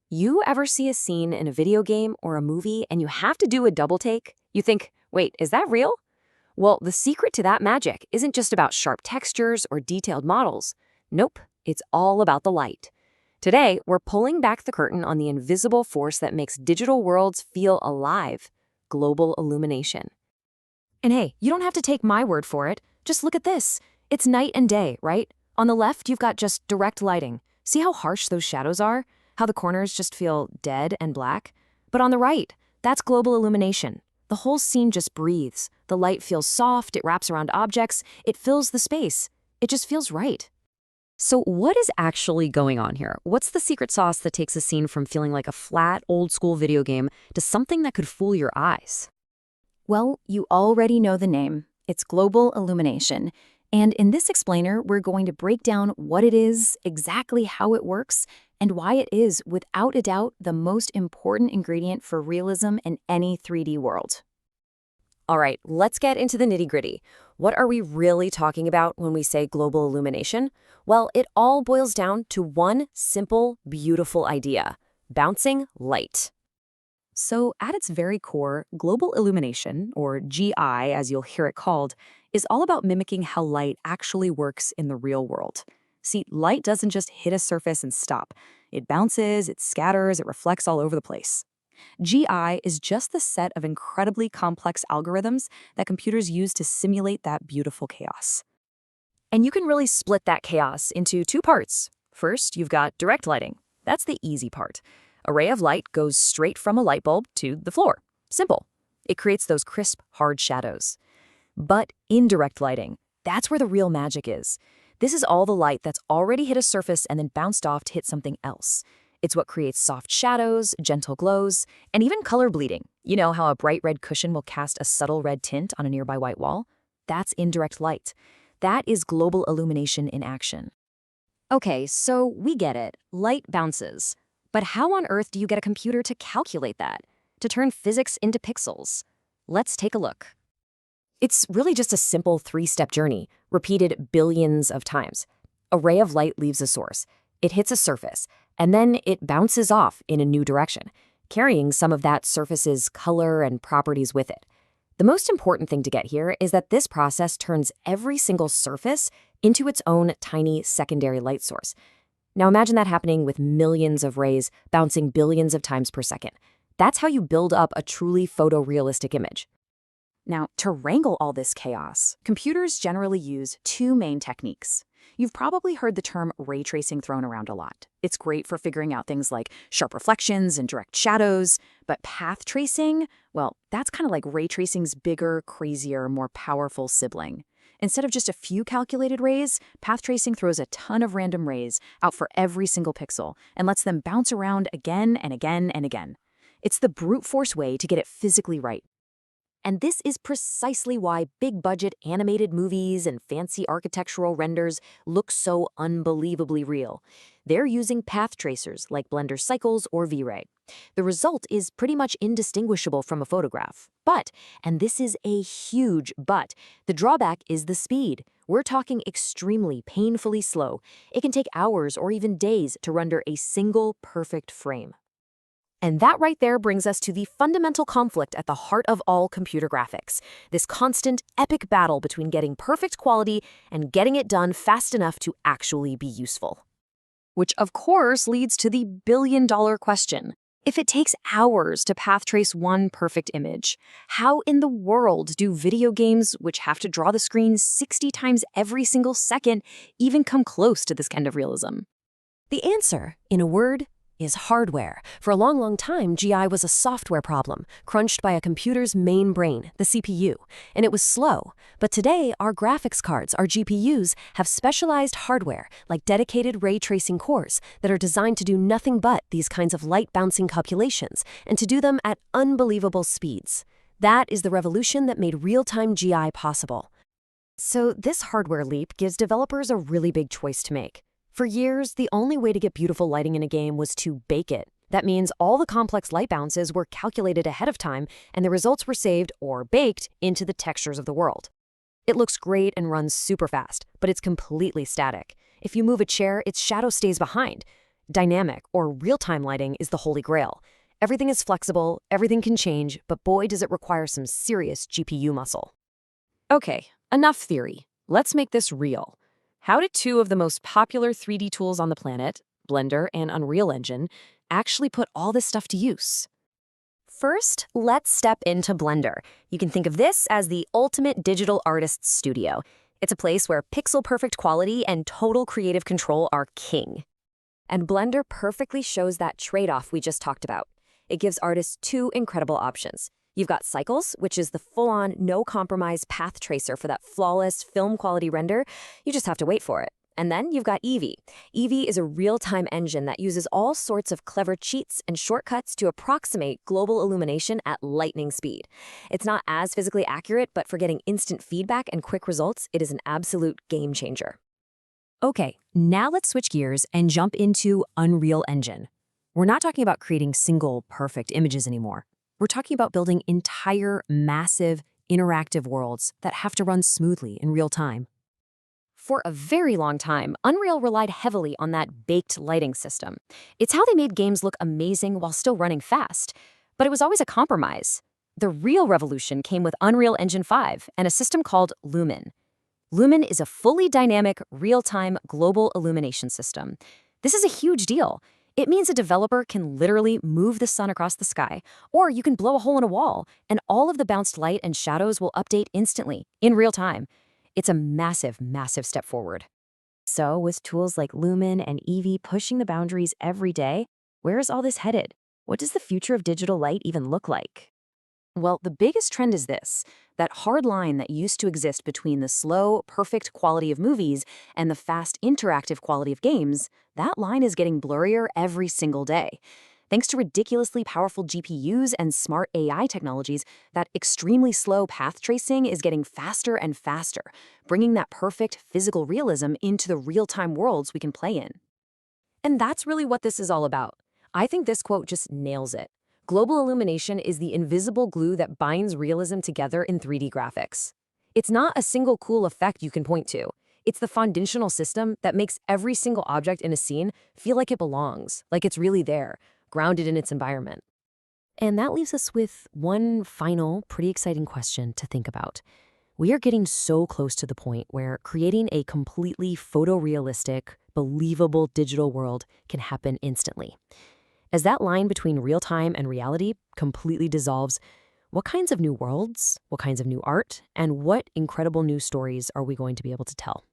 You ever see a scene in a video game or a movie and you have to do a double take? You think, wait, is that real? Well, the secret to that magic isn't just about sharp textures or detailed models. Nope, it's all about the light. Today, we're pulling back the curtain on the invisible force that makes digital worlds feel alive: global illumination. And hey, you don't have to take my word for it. Just look at this. It's night and day, right? On the left, you've got just direct lighting. See how harsh those shadows are? How the corners just feel dead and black? But on the right, that's global illumination. The whole scene just breathes. The light feels soft, it wraps around objects, it fills the space. It just feels right. So what is actually going on here? What's the secret sauce that takes a scene from feeling like a flat, old-school video game to something that could fool your eyes? Well, you already know the name. It's Global Illumination. And in this explainer, we're going to break down what it is, exactly how it works, and why it is, without a doubt, the most important ingredient for realism in any 3D world. All right, let's get into the nitty-gritty. What are we really talking about when we say global illumination? Well, it all boils down to one simple, beautiful idea: bouncing light. So at its very core, global illumination, or GI as you'll hear it called, is all about mimicking how light actually works in the real world. See, light doesn't just hit a surface and stop. It bounces, it scatters, it reflects all over the place. GI is just the set of incredibly complex algorithms that computers use to simulate that beautiful chaos. And you can really split that chaos into two parts. First, you've got direct lighting. That's the easy part. A ray of light goes straight from a light bulb to the floor. Simple. It creates those crisp, hard shadows. But indirect lighting, that's where the real magic is. This is all the light that's already hit a surface and then bounced off to hit something else. It's what creates soft shadows, gentle glows, and even color bleeding. You know how a bright red cushion will cast a subtle red tint on a nearby white wall? That's indirect light. That is global illumination in action. Okay, so we get it. Light bounces. But how on earth do you get a computer to calculate that? To turn physics into pixels? Let's take a look. It's really just a simple three-step journey, repeated billions of times. A ray of light leaves a source. It hits a surface, and then it bounces off in a new direction, carrying some of that surface's color and properties with it. The most important thing to get here is that this process turns every single surface into its own tiny secondary light source. Now imagine that happening with millions of rays bouncing billions of times per second. That's how you build up a truly photorealistic image. Now, to wrangle all this chaos, computers generally use two main techniques. You've probably heard the term ray tracing thrown around a lot. It's great for figuring out things like sharp reflections and direct shadows, but path tracing, well, that's kind of like ray tracing's bigger, crazier, more powerful sibling. Instead of just a few calculated rays, path tracing throws a ton of random rays out for every single pixel and lets them bounce around again and again and again. It's the brute force way to get it physically right. And this is precisely why big-budget animated movies and fancy architectural renders look so unbelievably real. They're using path tracers like Blender Cycles or V-Ray. The result is pretty much indistinguishable from a photograph. But, and this is a huge but, the drawback is the speed. We're talking extremely painfully slow. It can take hours or even days to render a single perfect frame. And that right there brings us to the fundamental conflict at the heart of all computer graphics, this constant, epic battle between getting perfect quality and getting it done fast enough to actually be useful. Which, of course, leads to the billion-dollar question. If it takes hours to path trace one perfect image, how in the world do video games, which have to draw the screen 60 times every single second, even come close to this kind of realism? The answer, in a word, is hardware. For a long, long time, GI was a software problem, crunched by a computer's main brain, the CPU, and it was slow. But today, our graphics cards, our GPUs, have specialized hardware, like dedicated ray tracing cores, that are designed to do nothing but these kinds of light-bouncing calculations, and to do them at unbelievable speeds. That is the revolution that made real-time GI possible. So this hardware leap gives developers a really big choice to make. For years, the only way to get beautiful lighting in a game was to bake it. That means all the complex light bounces were calculated ahead of time, and the results were saved, or baked, into the textures of the world. It looks great and runs super fast, but it's completely static. If you move a chair, its shadow stays behind. Dynamic, or real-time lighting, is the holy grail. Everything is flexible, everything can change, but boy, does it require some serious GPU muscle. Okay, enough theory. Let's make this real. How did two of the most popular 3D tools on the planet, Blender and Unreal Engine, actually put all this stuff to use? First, let's step into Blender. You can think of this as the ultimate digital artist's studio. It's a place where pixel-perfect quality and total creative control are king. And Blender perfectly shows that trade-off we just talked about. It gives artists two incredible options. You've got Cycles, which is the full-on, no-compromise path tracer for that flawless film-quality render. You just have to wait for it. And then you've got Eevee. Eevee is a real-time engine that uses all sorts of clever cheats and shortcuts to approximate global illumination at lightning speed. It's not as physically accurate, but for getting instant feedback and quick results, it is an absolute game changer. Okay, now let's switch gears and jump into Unreal Engine. We're not talking about creating single, perfect images anymore. We're talking about building entire, massive, interactive worlds that have to run smoothly in real time. For a very long time, Unreal relied heavily on that baked lighting system. It's how they made games look amazing while still running fast. But it was always a compromise. The real revolution came with Unreal Engine 5 and a system called Lumen. Lumen is a fully dynamic, real-time global illumination system. This is a huge deal. It means a developer can literally move the sun across the sky, or you can blow a hole in a wall, and all of the bounced light and shadows will update instantly, in real time. It's a massive, massive step forward. So, with tools like Lumen and Eevee pushing the boundaries every day, where is all this headed? What does the future of digital light even look like? Well, the biggest trend is this: that hard line that used to exist between the slow, perfect quality of movies and the fast, interactive quality of games, that line is getting blurrier every single day. Thanks to ridiculously powerful GPUs and smart AI technologies, that extremely slow path tracing is getting faster and faster, bringing that perfect physical realism into the real-time worlds we can play in. And that's really what this is all about. I think this quote just nails it. Global illumination is the invisible glue that binds realism together in 3D graphics. It's not a single cool effect you can point to. It's the foundational system that makes every single object in a scene feel like it belongs, like it's really there, grounded in its environment. And that leaves us with one final, pretty exciting question to think about. We are getting so close to the point where creating a completely photorealistic, believable digital world can happen instantly. As that line between real-time and reality completely dissolves, what kinds of new worlds, what kinds of new art, and what incredible new stories are we going to be able to tell?